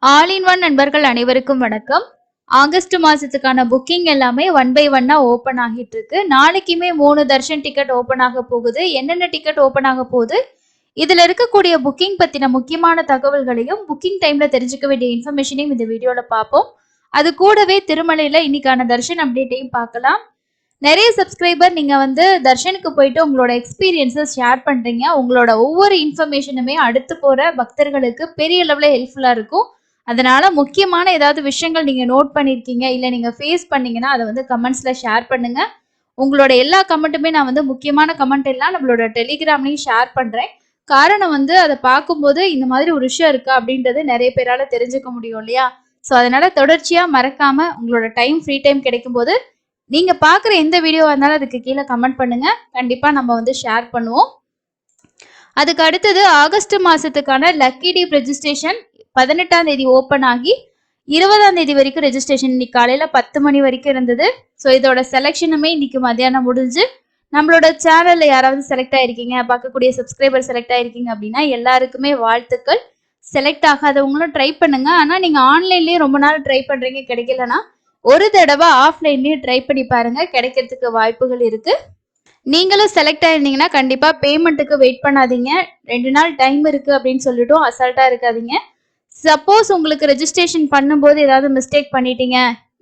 All in one நண்பர்கள் அனைவருக்கும் வணக்கம். ஆகஸ்ட் மாசத்துக்கான புக்கிங் எல்லாமே 1 by 1 ஓபன் ஆகிட்டு இருக்கு. நாளைக்குமே 3 தர்ஷன் டிக்கெட் ஓபன் ஆக போகுது. என்னென்ன டிக்கெட் ஓபன் ஆக போகுது, இதுல இருக்கக்கூடிய புக்கிங் பத்தின முக்கியமான தகவல்களையும் புக்கிங் டைம்ல தெரிஞ்சுக்க வேண்டிய இன்ஃபர்மேஷனையும் இந்த வீடியோல பார்ப்போம். அது கூடவே திருமலையில இன்னைக்கான தர்ஷன் அப்டேட்டையும் பார்க்கலாம். நிறைய சப்ஸ்கிரைபர் நீங்க வந்து தர்ஷனுக்கு போயிட்டு உங்களோட எக்ஸ்பீரியன்ஸை ஷேர் பண்றீங்க. உங்களோட ஒவ்வொரு இன்ஃபர்மேஷனுமே அடுத்து போற பக்தர்களுக்கு பெரிய லெவல்ல ஹெல்ப்ஃபுல்லா இருக்கும். அதனால முக்கியமான ஏதாவது விஷயங்கள் நீங்க நோட் பண்ணிருக்கீங்க, இல்ல நீங்க ஃபேஸ் பண்ணீங்கன்னா அதை வந்து கமெண்ட்ஸ்ல ஷேர் பண்ணுங்க. உங்களோட எல்லா கமெண்ட்டுமே நான் வந்து முக்கியமான கமெண்ட் எல்லாம் நம்மளோட டெலிகிராம்லையும் ஷேர் பண்றேன். காரணம் வந்து அதை பார்க்கும்போது இந்த மாதிரி ஒரு விஷயம் இருக்கா அப்படின்றது நிறைய பேரால தெரிஞ்சுக்க முடியும் இல்லையா? ஸோ அதனால தொடர்ச்சியா மறக்காம உங்களோட ஃப்ரீ டைம் கிடைக்கும் போது நீங்க பாக்குற எந்த வீடியோவா இருந்தாலும் அதுக்கு கீழே கமெண்ட் பண்ணுங்க. கண்டிப்பா நம்ம வந்து ஷேர் பண்ணுவோம். அதுக்கு அடுத்தது ஆகஸ்ட் மாசத்துக்கான லக்கி டீப் ரெஜிஸ்ட்ரேஷன் 18ஆம் தேதி ஓப்பன் ஆகி 20ஆம் தேதி வரைக்கும் ரெஜிஸ்ட்ரேஷன் இன்னைக்கு காலையில 10 மணி வரைக்கும் இருந்தது. ஸோ இதோட செலெக்ஷனுமே இன்னைக்கு மத்தியானம் முடிஞ்சு நம்மளோட சேனல்ல யாராவது செலக்ட் ஆயிருக்கீங்க, பார்க்கக்கூடிய சப்ஸ்கிரைபர் செலக்ட் ஆயிருக்கீங்க அப்படின்னா எல்லாருக்குமே வாழ்த்துக்கள். செலக்ட் ஆகாதவங்களும் ட்ரை பண்ணுங்க. ஆனா நீங்க ஆன்லைன்லயே ரொம்ப நாள் ட்ரை பண்றீங்க, கிடைக்கலன்னா ஒரு தடவை ஆஃப்லைன்லயும் ட்ரை பண்ணி பாருங்க, கிடைக்கிறதுக்கு வாய்ப்புகள் இருக்கு. நீங்களும் செலக்ட் ஆயிருந்தீங்கன்னா கண்டிப்பா பேமெண்ட்டுக்கு வெயிட் பண்ணாதீங்க. 2 நாள் டைம் இருக்கு அப்படின்னு சொல்லிட்டும் அசால்ட்டா இருக்காதீங்க. சப்போஸ் உங்களுக்கு ரெஜிஸ்ட்ரேஷன் பண்ணும்போது ஏதாவது மிஸ்டேக் பண்ணிட்டீங்க,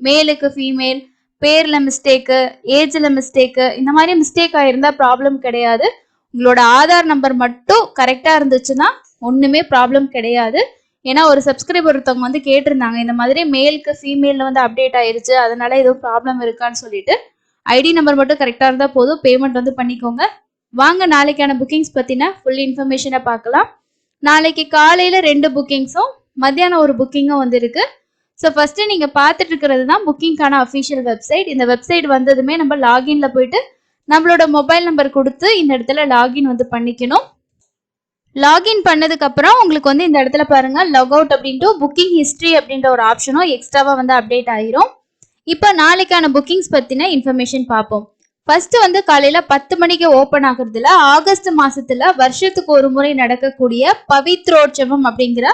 மேலுக்கு ஃபீமேல், பேர்ல மிஸ்டேக்கு, ஏஜ்ல மிஸ்டேக்கு, இந்த மாதிரி மிஸ்டேக் ஆயிருந்தா ப்ராப்ளம் கிடையாது. உங்களோட ஆதார் நம்பர் மட்டும் கரெக்டா இருந்துச்சுன்னா ஒண்ணுமே ப்ராப்ளம் கிடையாது. ஏன்னா ஒரு சப்ஸ்கிரைபர் ஒருத்தவங்க வந்து கேட்டிருந்தாங்க, இந்த மாதிரி மேலுக்கு ஃபீமேல்ல வந்து அப்டேட் ஆயிருச்சு, அதனால எதுவும் ப்ராப்ளம் இருக்கான்னு சொல்லிட்டு. ஐடி நம்பர் மட்டும் கரெக்டா இருந்தா போதும், பேமெண்ட் வந்து பண்ணிக்கோங்க. வாங்க நாளைக்கான புக்கிங்ஸ் பத்தின ஃபுல் இன்ஃபர்மேஷனை பார்க்கலாம். நாளைக்கு காலையில 2 புக்கிங்ஸும் மத்தியானம் ஒரு புக்கிங்கும் வந்து இருக்கு. ஸோ ஃபர்ஸ்ட் நீங்க பார்த்துட்டு இருக்கிறது தான் புக்கிங்கான அஃபிஷியல் வெப்சைட். இந்த வெப்சைட் வந்ததுமே நம்ம லாகின்ல போயிட்டு நம்மளோட மொபைல் நம்பர் கொடுத்து இந்த இடத்துல லாகின் வந்து பண்ணிக்கணும். லாகின் பண்ணதுக்கு அப்புறம் உங்களுக்கு வந்து இந்த இடத்துல பாருங்க லாக் அவுட் அப்படின்ட்டு புக்கிங் ஹிஸ்டரி அப்படின்ற ஒரு ஆப்ஷனும் எக்ஸ்ட்ராவா வந்து அப்டேட் ஆயிரும். இப்போ நாளைக்கான புக்கிங்ஸ் பத்தின இன்ஃபர்மேஷன் பார்ப்போம். ஃபர்ஸ்ட் வந்து காலையில 10 மணிக்கு ஓபன் ஆகுறதுல ஆகஸ்ட் மாசத்துல வருஷத்துக்கு ஒரு முறை நடக்கக்கூடிய பவித்ரோற்சவம் அப்படிங்கிற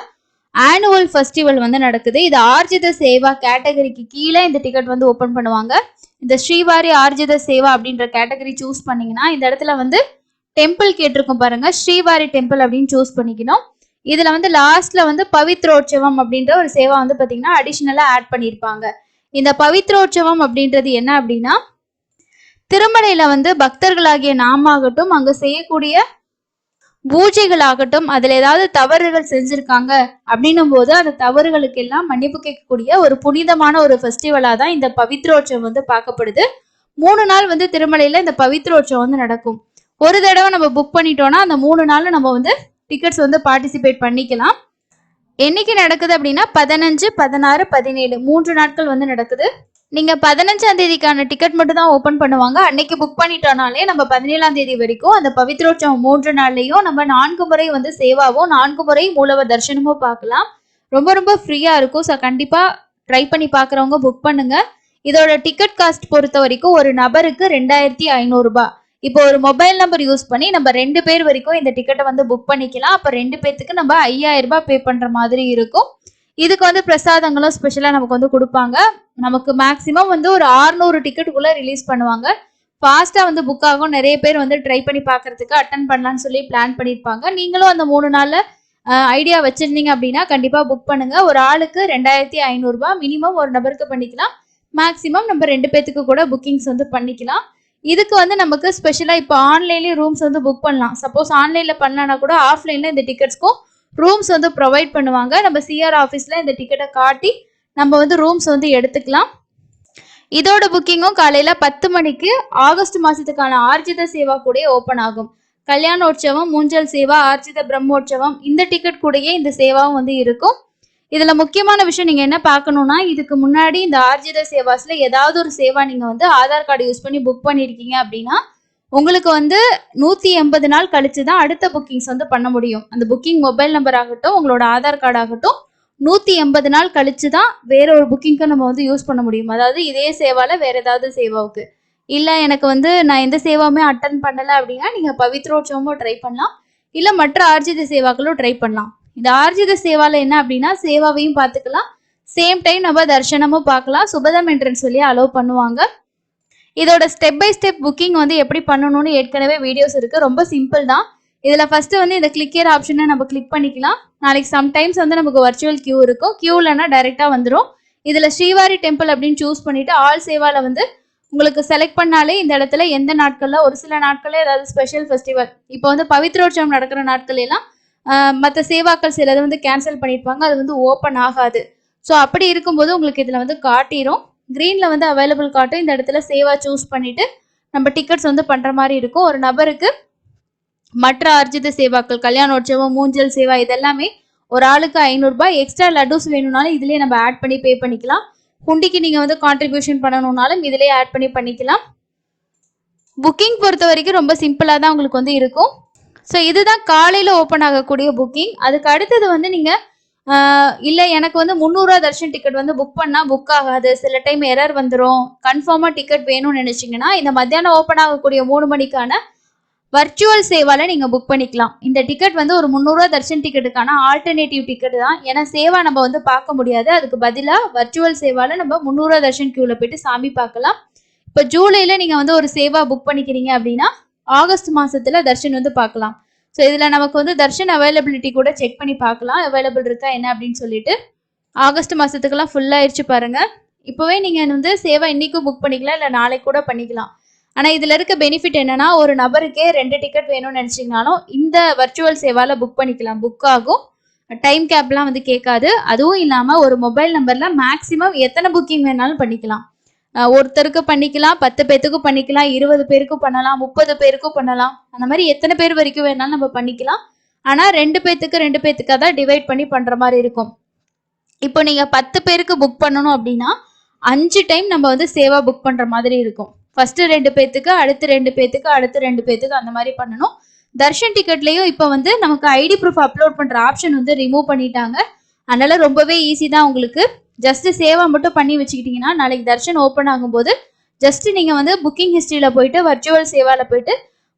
ஆனுவல் ஃபெஸ்டிவல் வந்து நடக்குது. இது ஆர்ஜித சேவா கேட்டகரிக்கு கீழே இந்த டிக்கெட் வந்து ஓபன் பண்ணுவாங்க. இந்த ஸ்ரீவாரி ஆர்ஜித சேவா அப்படின்ற கேட்டகரி சூஸ் பண்ணீங்கன்னா இந்த இடத்துல வந்து டெம்பிள் கேட்டிருக்கும் பாருங்க, ஸ்ரீவாரி டெம்பிள் அப்படின்னு சூஸ் பண்ணிக்கணும். இதுல வந்து லாஸ்ட்ல வந்து பவித்ரோற்சவம் அப்படின்ற ஒரு சேவா வந்து பாத்தீங்கன்னா அடிஷனலா ஆட் பண்ணியிருப்பாங்க. இந்த பவித்ரோற்சவம் அப்படின்றது என்ன அப்படின்னா, திருமலையில வந்து பக்தர்களாகிய நாமாகட்டும், அங்க செய்யக்கூடிய பூஜைகள் ஆகட்டும், அதுல ஏதாவது தவறுகள் செஞ்சிருக்காங்க அப்படின்னும் போது அந்த தவறுகளுக்கு எல்லாம் மன்னிப்பு கேட்கக்கூடிய ஒரு புனிதமான ஒரு ஃபெஸ்டிவலா தான் இந்த பவித்ரோற்சவம் வந்து பார்க்கப்படுது. 3 நாள் வந்து திருமலையில இந்த பவித்ரோற்சவம் வந்து நடக்கும். ஒரு தடவை நம்ம புக் பண்ணிட்டோம்னா அந்த 3 நாள் நம்ம வந்து டிக்கெட்ஸ் வந்து பார்ட்டிசிபேட் பண்ணிக்கலாம். என்னைக்கு நடக்குது அப்படின்னா 15, 16, 17 3 நாட்கள் வந்து நடக்குது. நீங்க 15ஆம் தேதிக்கான டிக்கெட் மட்டும் தான் ஓபன் பண்ணுவாங்க. அன்னைக்கு புக் பண்ணிட்டோம்னாலே நம்ம 17ஆம் தேதி வரைக்கும் அந்த பவித்ரோற்சவம் 3 நாள்லயும் நம்ம 4 முறை வந்து சேவாவும் 4 முறை மூலவர் தரிசனமும் பார்க்கலாம். ரொம்ப ரொம்ப ஃப்ரீயா இருக்கும். ஸோ கண்டிப்பா ட்ரை பண்ணி பார்க்குறவங்க புக் பண்ணுங்க. இதோட டிக்கெட் காஸ்ட் பொறுத்த வரைக்கும் ஒரு நபருக்கு 2500 ரூபாய். இப்போ ஒரு மொபைல் நம்பர் யூஸ் பண்ணி நம்ம 2 பேர் வரைக்கும் இந்த டிக்கெட்டை வந்து புக் பண்ணிக்கலாம். அப்ப 2 பேத்துக்கு நம்ம 5000 ரூபாய் பே பண்ற மாதிரி இருக்கும். இதுக்கு வந்து பிரசாதங்களும் ஸ்பெஷலா நமக்கு வந்து கொடுப்பாங்க. நமக்கு மேக்சிமம் வந்து ஒரு 600 டிக்கெட்டுக்குள்ள ரிலீஸ் பண்ணுவாங்க. ஃபாஸ்டா வந்து புக் ஆகும். நிறைய பேர் வந்து ட்ரை பண்ணி பார்க்கறதுக்கு அட்டன் பண்ணலாம்னு சொல்லி பிளான் பண்ணியிருப்பாங்க. நீங்களும் அந்த 3 நாள்ல ஐடியா வச்சிருந்தீங்க அப்படின்னா கண்டிப்பா புக் பண்ணுங்க. ஒரு ஆளுக்கு 2500 ரூபாய் மினிமம் ஒரு நபருக்கு பண்ணிக்கலாம். மேக்சிமம் நம்ம 2 பேத்துக்கு கூட புக்கிங்ஸ் வந்து பண்ணிக்கலாம். இதுக்கு வந்து நமக்கு ஸ்பெஷலா இப்போ ஆன்லைன்லயே ரூம்ஸ் வந்து புக் பண்ணலாம். சப்போஸ் ஆன்லைன்ல பண்ணலன்னா கூட ஆஃப்லைன்ல இந்த டிக்கெட்ஸ்க்கும் ரூம்ஸ் வந்து ப்ரொவைட் பண்ணுவாங்க. நம்ம சிஆர் ஆஃபீஸ்ல இந்த டிக்கெட்டை காட்டி நம்ம வந்து ரூம்ஸ் வந்து எடுத்துக்கலாம். இதோட புக்கிங்கும் காலையில 10 மணிக்கு ஆகஸ்ட் மாசத்துக்கான ஆர்ஜித சேவா கூட ஓபன் ஆகும். கல்யாணோற்சவம், மூஞ்சல் சேவா, ஆர்ஜித பிரம்மோற்சவம் இந்த டிக்கெட் கூடயே இந்த சேவாவும் வந்து இருக்கும். இதுல முக்கியமான விஷயம் நீங்க என்ன பார்க்கணும்னா, இதுக்கு முன்னாடி இந்த ஆர்ஜித சேவாஸ்ல ஏதாவது ஒரு சேவா நீங்க வந்து ஆதார் கார்டு யூஸ் பண்ணி புக் பண்ணிருக்கீங்க அப்படின்னா உங்களுக்கு வந்து 180 நாள் கழிச்சு தான் அடுத்த புக்கிங்ஸ் வந்து பண்ண முடியும். அந்த புக்கிங் மொபைல் நம்பர் ஆகட்டும், உங்களோட ஆதார் கார்டு ஆகட்டும் 180 நாள் கழிச்சு தான் வேற ஒரு புக்கிங்க்கு நம்ம வந்து யூஸ் பண்ண முடியும். அதாவது இதே சேவால வேற ஏதாவது சேவாவுக்கு. இல்ல எனக்கு வந்து நான் எந்த சேவாவுமே அட்டன் பண்ணல அப்படின்னா நீங்க பவித்ரோற்சவமும் ட்ரை பண்ணலாம். இல்ல மற்ற ஆர்ஜித சேவாக்களும் ட்ரை பண்ணலாம். இந்த ஆர்ஜித சேவால என்ன அப்படின்னா சேவாவையும் பார்த்துக்கலாம், சேம் டைம் நம்ம தர்ஷனமும் பார்க்கலாம். சுபதம் என்ட்ரன்ஸ் சொல்லி அலோவ் பண்ணுவாங்க. இதோட ஸ்டெப் பை ஸ்டெப் புக்கிங் வந்து எப்படி பண்ணணும்னு ஏற்கனவே வீடியோஸ் இருக்கு. ரொம்ப சிம்பிள் தான். இதுல ஃபர்ஸ்ட் வந்து இந்த கிளிக்கியர் ஆப்ஷனை நம்ம கிளிக் பண்ணிக்கலாம். நாளைக்கு சம்டைம்ஸ் வந்து நமக்கு வர்ச்சுவல் கியூ இருக்கும். கியூ இல்லைன்னா டைரக்டா வந்துடும். இதுல ஸ்ரீவாரி டெம்பிள் அப்படின்னு சூஸ் பண்ணிட்டு ஆல் சேவால வந்து உங்களுக்கு செலக்ட் பண்ணாலே இந்த இடத்துல எந்த நாட்கள்ல ஒரு சில நாட்கள்ல ஏதாவது ஸ்பெஷல் ஃபெஸ்டிவல், இப்போ வந்து பவித்ரோற்சவம் நடக்கிற நாட்கள் எல்லாம் மற்ற சேவாக்கள் சிலது வந்து கேன்சல் பண்ணியிருப்பாங்க, அது வந்து ஓப்பன் ஆகாது. ஸோ அப்படி இருக்கும்போது உங்களுக்கு இதுல வந்து காட்டிடும். கிரீன்ல வந்து அவைலபிள் காட்டும். இந்த இடத்துல சேவா சூஸ் பண்ணிட்டு நம்ம டிக்கெட்ஸ் வந்து பண்ற மாதிரி இருக்கும். ஒரு நபருக்கு மற்ற அர்ஜித சேவாக்கள், கல்யாணோற்சவம், மூஞ்சல் சேவா இதெல்லாமே ஒரு ஆளுக்கு 500 ரூபாய். எக்ஸ்ட்ரா லட்டூஸ் வேணும்னாலும் இதுலயே நம்ம ஆட் பண்ணி பே பண்ணிக்கலாம். குண்டிக்கு நீங்க வந்து கான்ட்ரிபியூஷன் பண்ணணும்னாலும் இதுலயே ஆட் பண்ணி பண்ணிக்கலாம். புக்கிங் பொறுத்த வரைக்கும் ரொம்ப சிம்பிளா தான் உங்களுக்கு வந்து இருக்கும். ஸோ இதுதான் காலையில ஓப்பன் ஆகக்கூடிய புக்கிங். அதுக்கு அடுத்தது வந்து நீங்க இல்லை எனக்கு வந்து 300 தர்ஷன் டிக்கெட் வந்து புக் பண்ணால் புக் ஆகாது, சில டைம் எரர் வந்துடும், கன்ஃபார்மாக டிக்கெட் வேணும்னு நினச்சிங்கன்னா இந்த மத்தியானம் ஓப்பன் ஆகக்கூடிய 3 மணிக்கான வர்ச்சுவல் சேவால நீங்கள் புக் பண்ணிக்கலாம். இந்த டிக்கெட் வந்து ஒரு 300 தர்ஷன் டிக்கெட்டுக்கான ஆல்டர்னேட்டிவ் டிக்கெட் தான். ஏன்னா சேவா நம்ம வந்து பார்க்க முடியாது, அதுக்கு பதிலாக வர்ச்சுவல் சேவால நம்ம 300 தர்ஷன் கியூவில் போயிட்டு சாமி பார்க்கலாம். இப்போ ஜூலையில் நீங்கள் வந்து ஒரு சேவா புக் பண்ணிக்கிறீங்க அப்படின்னா ஆகஸ்ட் மாதத்தில் தர்ஷன் வந்து பார்க்கலாம். ஸோ இதில் நமக்கு வந்து தர்ஷன் அவைலபிலிட்டி கூட செக் பண்ணி பார்க்கலாம், அவைலபிள் இருக்கா என்ன அப்படின்னு சொல்லிட்டு. ஆகஸ்ட் மாதத்துக்கெல்லாம் ஃபுல்லாகிடுச்சு பாருங்கள். இப்போவே நீங்கள் வந்து சேவா இன்றைக்கும் புக் பண்ணிக்கலாம், இல்லை நாளைக்கு கூட பண்ணிக்கலாம். ஆனால் இதில் இருக்க பெனிஃபிட் என்னன்னா, ஒரு நபருக்கே 2 டிக்கெட் வேணும்னு நினச்சிங்கனாலும் இந்த வர்ச்சுவல் சேவாவில் புக் பண்ணிக்கலாம். புக் ஆகும், டைம் கேப்லாம் வந்து கேட்காது. அதுவும் இல்லாமல் ஒரு மொபைல் நம்பரில் மேக்ஸிமம் எத்தனை புக்கிங் வேணாலும் பண்ணிக்கலாம். ஒருத்தருக்கு பண்ணிக்கலாம், 10 பேத்துக்கும் பண்ணிக்கலாம், 20 பேருக்கும் பண்ணலாம், 30 பேருக்கும் பண்ணலாம். அந்த மாதிரி எத்தனை பேர் வரைக்கும் வேணாலும் நம்ம பண்ணிக்கலாம். ஆனால் 2 பேத்துக்காக தான் டிவைட் பண்ணி பண்ணுற மாதிரி இருக்கும். இப்போ நீங்கள் 10 பேருக்கு புக் பண்ணணும் அப்படின்னா 5 டைம் நம்ம வந்து சேவா புக் பண்ணுற மாதிரி இருக்கும். ஃபர்ஸ்ட் 2 பேத்துக்கு, அடுத்து 2 பேத்துக்கு, அடுத்து 2 பேத்துக்கு, அந்த மாதிரி பண்ணணும். தர்ஷன் டிக்கெட்லேயும் இப்போ வந்து நமக்கு ஐடி ப்ரூஃப் அப்லோட் பண்ணுற ஆப்ஷன் வந்து ரிமூவ் பண்ணிட்டாங்க. அதனால ரொம்பவே ஈஸி தான் உங்களுக்கு. ஜஸ்ட் சேவா மட்டும் பண்ணி வச்சுக்கிட்டீங்கன்னா நாளைக்கு தர்ஷன் ஓப்பன் ஆகும்போது ஜஸ்ட் நீங்கள் வந்து புக்கிங் ஹிஸ்ட்ரியில் போயிட்டு வர்ச்சுவல் சேவாவில் போயிட்டு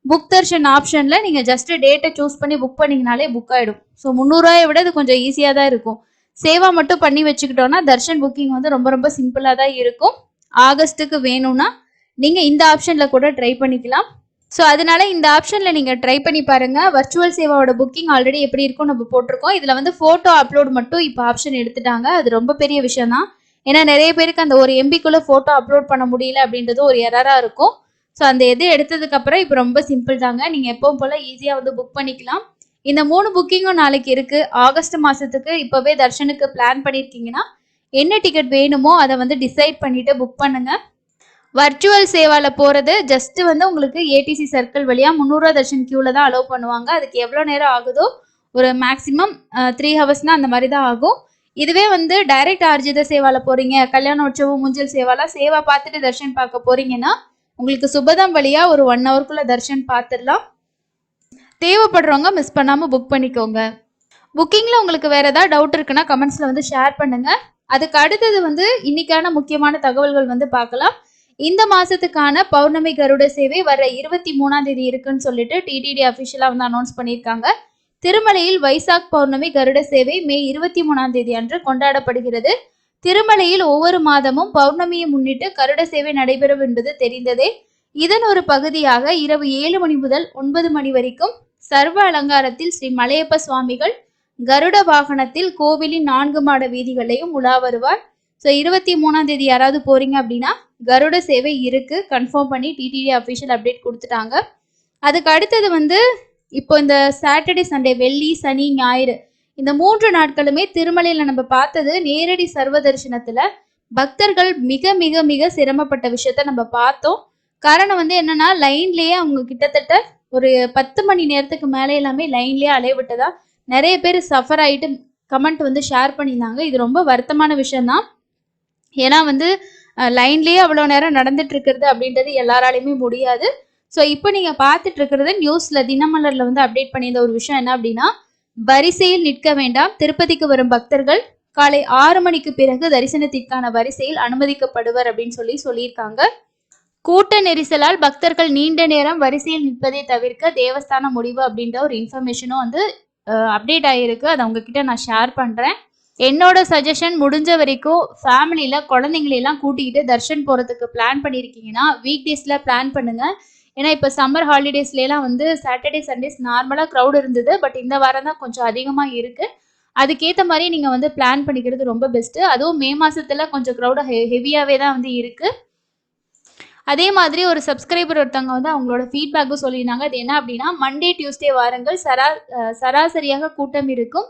புக் தர்ஷன் ஆப்ஷனில் நீங்கள் ஜஸ்ட் டேட்டை சூஸ் பண்ணி புக் பண்ணிங்கனாலே புக் ஆகிடும். ஸோ 300 ரூபாயை விட இது கொஞ்சம் ஈஸியாக தான் இருக்கும். சேவா மட்டும் பண்ணி வச்சுக்கிட்டோன்னா தர்ஷன் புக்கிங் வந்து ரொம்ப ரொம்ப சிம்பிளாக தான் இருக்கும். ஆகஸ்ட்டுக்கு வேணும்னா நீங்கள் இந்த ஆப்ஷனில் கூட ட்ரை பண்ணிக்கலாம். ஸோ அதனால இந்த ஆப்ஷனில் நீங்கள் ட்ரை பண்ணி பாருங்கள். வர்ச்சுவல் சேவாவோட புக்கிங் ஆல்ரெடி எப்படி இருக்கும் நம்ம போட்டிருக்கோம். இதில் வந்து ஃபோட்டோ அப்லோட் மட்டும் இப்போ ஆப்ஷன் எடுத்துட்டாங்க. அது ரொம்ப பெரிய விஷயம் தான். ஏன்னா நிறைய பேருக்கு அந்த ஒரு எம்பிக்குள்ளே ஃபோட்டோ அப்லோட் பண்ண முடியல அப்படின்றது ஒரு எரராக இருக்கும். ஸோ அந்த இது எடுத்ததுக்கப்புறம் இப்போ ரொம்ப சிம்பிள் தாங்க. நீங்கள் எப்பவும் போல் ஈஸியாக வந்து புக் பண்ணிக்கலாம். இந்த 3 புக்கிங்கும் நாளைக்கு இருக்குது. ஆகஸ்ட் மாதத்துக்கு இப்போவே தர்ஷனுக்கு பிளான் பண்ணியிருக்கீங்கன்னா என்ன டிக்கெட் வேணுமோ அதை வந்து டிசைட் பண்ணிவிட்டு புக் பண்ணுங்கள். வர்ச்சுவல் சேவாவில் போகிறது ஜஸ்ட் வந்து உங்களுக்கு ஏடிசி சர்க்கிள் வழியாக 300 தர்ஷன் கியூவில் தான் அலோவ் பண்ணுவாங்க. அதுக்கு எவ்வளோ நேரம் ஆகுதோ ஒரு மேக்ஸிமம் 3 ஹவர்ஸ்னால் அந்த மாதிரி தான் ஆகும். இதுவே வந்து டைரக்ட் ஆர்ஜித சேவாவில் போகிறீங்க, கல்யாணோற்சவம், மூஞ்சல் சேவாலாம் சேவா பார்த்துட்டு தர்ஷன் பார்க்க போகிறீங்கன்னா உங்களுக்கு சுபதம் வழியாக ஒரு 1 ஹவருக்குள்ளே தர்ஷன் பார்த்துடலாம். தேவைப்படுறவங்க மிஸ் பண்ணாமல் புக் பண்ணிக்கோங்க. புக்கிங்கில் உங்களுக்கு வேறு ஏதாவது டவுட் இருக்குன்னா கமெண்ட்ஸில் வந்து ஷேர் பண்ணுங்கள். அதுக்கு அடுத்தது வந்து இன்னைக்கான முக்கியமான தகவல்கள் வந்து பார்க்கலாம். இந்த மாசத்துக்கான பௌர்ணமி கருட சேவை வர 23ஆம் தேதி இருக்குன்னு சொல்லிட்டு டிடிடி அஃபிஷியலா வந்து அனௌன்ஸ் பண்ணியிருக்காங்க. திருமலையில் வைசாக் பௌர்ணமி கருட சேவை மே 23ஆம் தேதி அன்று கொண்டாடப்படுகிறது. திருமலையில் ஒவ்வொரு மாதமும் பௌர்ணமியை முன்னிட்டு கருட சேவை நடைபெறும் என்பது தெரிந்ததே. இதன் ஒரு பகுதியாக இரவு 7 மணி முதல் 9 மணி வரைக்கும் சர்வ அலங்காரத்தில் ஸ்ரீ மலையப்ப சுவாமிகள் கருட வாகனத்தில் கோவிலின் 4 மாட வீதிகளையும் உலா வருவார். ஸோ 23ஆம் தேதி யாராவது போறீங்க அப்படின்னா கருட சேவை இருக்கு, கன்ஃபார்ம் பண்ணி டிடிடி அஃபிஷியல் அப்டேட் கொடுத்துட்டாங்க. அதுக்கு அடுத்தது வந்து இப்போ இந்த சாட்டர்டே சண்டே, வெள்ளி சனி ஞாயிறு இந்த 3 நாட்களுமே திருமலையில் நம்ம பார்த்தது நேரடி சர்வ தரிசனத்துல பக்தர்கள் மிக மிக மிக சிரமப்பட்ட விஷயத்த நம்ம பார்த்தோம். காரணம் வந்து என்னன்னா லைன்லயே அவங்க கிட்டத்தட்ட ஒரு 10 மணி நேரத்துக்கு மேலே எல்லாமே லைன்லயே அலைவிட்டதா நிறைய பேர் சஃபர் ஆகிட்டு கமெண்ட் வந்து ஷேர் பண்ணியிருந்தாங்க. இது ரொம்ப வருத்தமான விஷயம்தான். ஏன்னா வந்து லைன்லேயே அவ்வளோ நேரம் நடந்துட்டு இருக்கிறது அப்படின்றது எல்லாராலையுமே முடியாது. ஸோ இப்போ நீங்கள் பார்த்துட்டு இருக்கிறது நியூஸில் தினமலரில் வந்து அப்டேட் பண்ணியிருந்த ஒரு விஷயம் என்ன அப்படின்னா, வரிசையில் நிற்க வேண்டாம், திருப்பதிக்கு வரும் பக்தர்கள் காலை 6 மணிக்கு பிறகு தரிசனத்திற்கான வரிசையில் அனுமதிக்கப்படுவர் அப்படின்னு சொல்லியிருக்காங்க. கூட்ட நெரிசலால் பக்தர்கள் நீண்ட நேரம் வரிசையில் நிற்பதை தவிர்க்க தேவஸ்தான முடிவு அப்படின்ற ஒரு இன்ஃபர்மேஷனும் வந்து அப்டேட் ஆகிருக்கு. அதை உங்ககிட்ட நான் ஷேர் பண்ணுறேன். என்னோட சஜஷன் முடிஞ்ச வரைக்கும் ஃபேமிலியில் குழந்தைங்களெல்லாம் கூட்டிக்கிட்டு தர்ஷன் போகிறதுக்கு பிளான் பண்ணியிருக்கீங்கன்னா வீக் டேஸில் பிளான் பண்ணுங்கள். ஏன்னா இப்போ சம்மர் ஹாலிடேஸ்லாம் வந்து சாட்டர்டே சண்டேஸ் நார்மலாக க்ரௌட் இருந்தது. பட் இந்த வாரம் தான் கொஞ்சம் அதிகமாக இருக்குது. அதுக்கேற்ற மாதிரி நீங்கள் வந்து பிளான் பண்ணிக்கிறது ரொம்ப பெஸ்ட்டு. அதுவும் மே மாதத்தில் கொஞ்சம் க்ரௌடு ஹெவியாகவே தான் வந்து இருக்குது. அதே மாதிரி ஒரு சப்ஸ்கிரைபர் ஒருத்தவங்க வந்து அவங்களோட ஃபீட்பேக்கும் சொல்லியிருந்தாங்க. அது என்ன அப்படின்னா, மண்டே டியூஸ்டே வாரங்கள் சராசரியாக கூட்டம் இருக்கும்.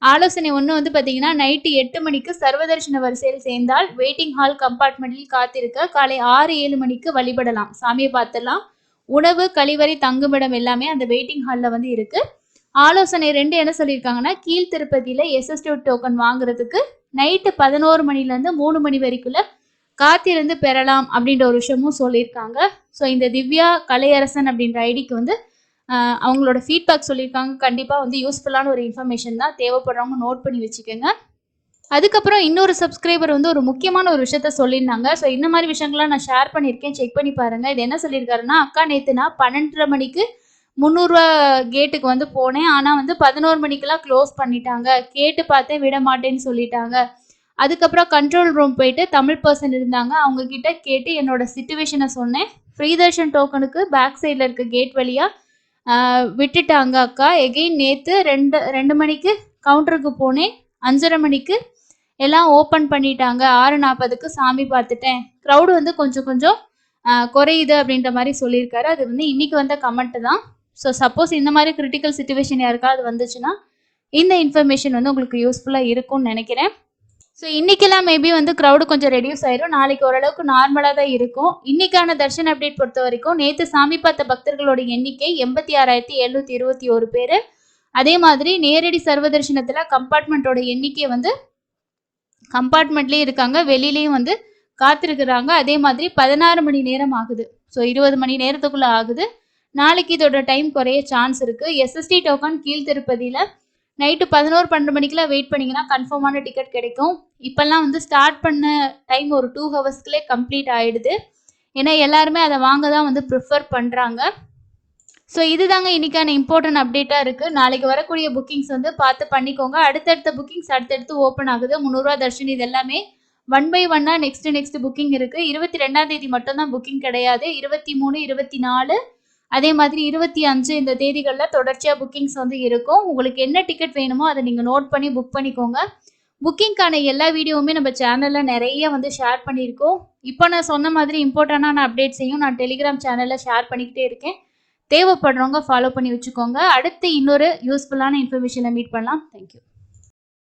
ஆலோசனை 1 வந்து பார்த்தீங்கன்னா, நைட்டு 8 மணிக்கு சர்வதர்ஷன வரிசையில் சேர்ந்தால் வெயிட்டிங் ஹால் கம்பார்ட்மெண்ட்டில் காத்திருக்க காலை 6-7 மணிக்கு வழிபடலாம். சாமியை பார்த்துடலாம். உணவு, கழிவறை, தங்குமிடம் எல்லாமே அந்த வெயிட்டிங் ஹாலில் வந்து இருக்குது. ஆலோசனை 2 என்ன சொல்லியிருக்காங்கன்னா, கீழ் திருப்பதியில் எஸ்எஸ்டி டோக்கன் வாங்குறதுக்கு நைட்டு 11 மணிலேருந்து 3 மணி வரைக்குள்ள காத்திருந்து பெறலாம் அப்படின்ற ஒரு விஷயமும் சொல்லியிருக்காங்க. ஸோ இந்த திவ்யா கலையரசன் அப்படின்ற ஐடிக்கு வந்து அவங்களோட ஃபீட்பேக் சொல்லியிருக்காங்க. கண்டிப்பாக வந்து யூஸ்ஃபுல்லான ஒரு இன்ஃபர்மேஷன் தான். தேவைப்படுறவங்க நோட் பண்ணி வச்சுக்கோங்க. அதுக்கப்புறம் இன்னொரு சப்ஸ்கிரைபர் வந்து ஒரு முக்கியமான ஒரு விஷயத்த சொல்லியிருந்தாங்க. ஸோ இந்த மாதிரி விஷயங்கள்லாம் நான் ஷேர் பண்ணியிருக்கேன். செக் பண்ணி பாருங்கள். இது என்ன சொல்லியிருக்காருன்னா, அக்கா நேற்று நான் 12:30 மணிக்கு 300 கேட்டுக்கு வந்து போனேன். ஆனால் வந்து 11 மணிக்கெல்லாம் க்ளோஸ் பண்ணிட்டாங்க. கேட்டு பார்த்தேன், விட மாட்டேன்னு சொல்லிட்டாங்க. அதுக்கப்புறம் கண்ட்ரோல் ரூம் போயிட்டு தமிழ் பர்சன் இருந்தாங்க. அவங்க கிட்ட கேட்டு என்னோட சிச்சுவேஷனை சொன்னேன். ஃப்ரீ தர்ஷன் டோக்கனுக்கு பேக் சைடில் இருக்க கேட் வழியாக விட்டுட்டாங்க அக்கா. எகெயின் நேற்று 2 மணிக்கு கவுண்டருக்கு போனேன். 5:30 மணிக்கு எல்லாம் ஓப்பன் பண்ணிட்டாங்க. 6:40க்கு சாமி பார்த்துட்டேன். க்ரௌடு வந்து கொஞ்சம் கொஞ்சம் குறையுது அப்படின்ற மாதிரி சொல்லியிருக்காரு. அது வந்து இன்னைக்கு வந்த கமெண்ட் தான். ஸோ சப்போஸ் இந்த மாதிரி கிரிட்டிக்கல் சுச்சுவேஷன் யாருக்காவது வந்துச்சுன்னா இந்த இன்ஃபர்மேஷன் வந்து உங்களுக்கு யூஸ்ஃபுல்லாக இருக்கும்னு நினைக்கிறேன். ஸோ இன்றைக்கெல்லாம் மேபி வந்து க்ரௌடு கொஞ்சம் ரெடியூஸ் ஆயிரும். நாளைக்கு ஓரளவுக்கு நார்மலாக தான் இருக்கும். இன்றைக்கான தர்ஷன் அப்டேட் பொறுத்த வரைக்கும் நேற்று சாமி பார்த்த பக்தர்களோட எண்ணிக்கை 86,721 பேர். அதே மாதிரி நேரடி சர்வ தரிசனத்தில் கம்பார்ட்மெண்ட்டோட எண்ணிக்கை வந்து கம்பார்ட்மெண்ட்லேயும் இருக்காங்க, வெளியிலையும் வந்து காத்திருக்கிறாங்க. அதே மாதிரி 16 மணி நேரம் ஆகுது. ஸோ 20 மணி நேரத்துக்குள்ளே ஆகுது. நாளைக்கு இதோட டைம் குறைய சான்ஸ் இருக்குது. எஸ்எஸ்டி டோக்கன் கீழ் திருப்பதியில் நைட்டு 11-12 மணிக்கெலாம் வெயிட் பண்ணிங்கன்னா கன்ஃபார்மான டிக்கெட் கிடைக்கும். இப்போல்லாம் வந்து ஸ்டார்ட் பண்ண டைம் ஒரு 2 ஹவர்ஸ்க்குள்ளே கம்ப்ளீட் ஆகிடுது. ஏன்னா எல்லாருமே அதை வாங்க தான் வந்து ப்ரிஃபர் பண்ணுறாங்க. ஸோ இதுதாங்க இன்றைக்கான இம்பார்ட்டன்ட் அப்டேட்டாக இருக்குது. நாளைக்கு வரக்கூடிய புக்கிங்ஸ் வந்து பார்த்து பண்ணிக்கோங்க. அடுத்தடுத்த புக்கிங்ஸ் அடுத்தடுத்து ஓப்பன் ஆகுது. 300 தர்ஷன் இது எல்லாமே 1 by 1 நெக்ஸ்ட் புக்கிங் இருக்குது. 22ஆம் தேதி மட்டும்தான் புக்கிங் கிடையாது. 23, 24 அதே மாதிரி 25 இந்த தேதிகளில் தொடர்ச்சியாக புக்கிங்ஸ் வந்து இருக்கும். உங்களுக்கு என்ன டிக்கெட் வேணுமோ அதை நீங்கள் நோட் பண்ணி புக் பண்ணிக்கோங்க. புக்கிங்கான எல்லா வீடியோவுமே நம்ம சேனலில் நிறைய வந்து ஷேர் பண்ணியிருக்கோம். இப்போ நான் சொன்ன மாதிரி இம்பார்ட்டண்டான அப்டேட்ஸையும் நான் டெலிகிராம் சேனலில் ஷேர் பண்ணிக்கிட்டே இருக்கேன். தேவைப்படுறவங்க ஃபாலோ பண்ணி வச்சுக்கோங்க. அடுத்து இன்னொரு யூஸ்ஃபுல்லான இன்ஃபர்மேஷனை மீட் பண்ணலாம். தேங்க்யூ.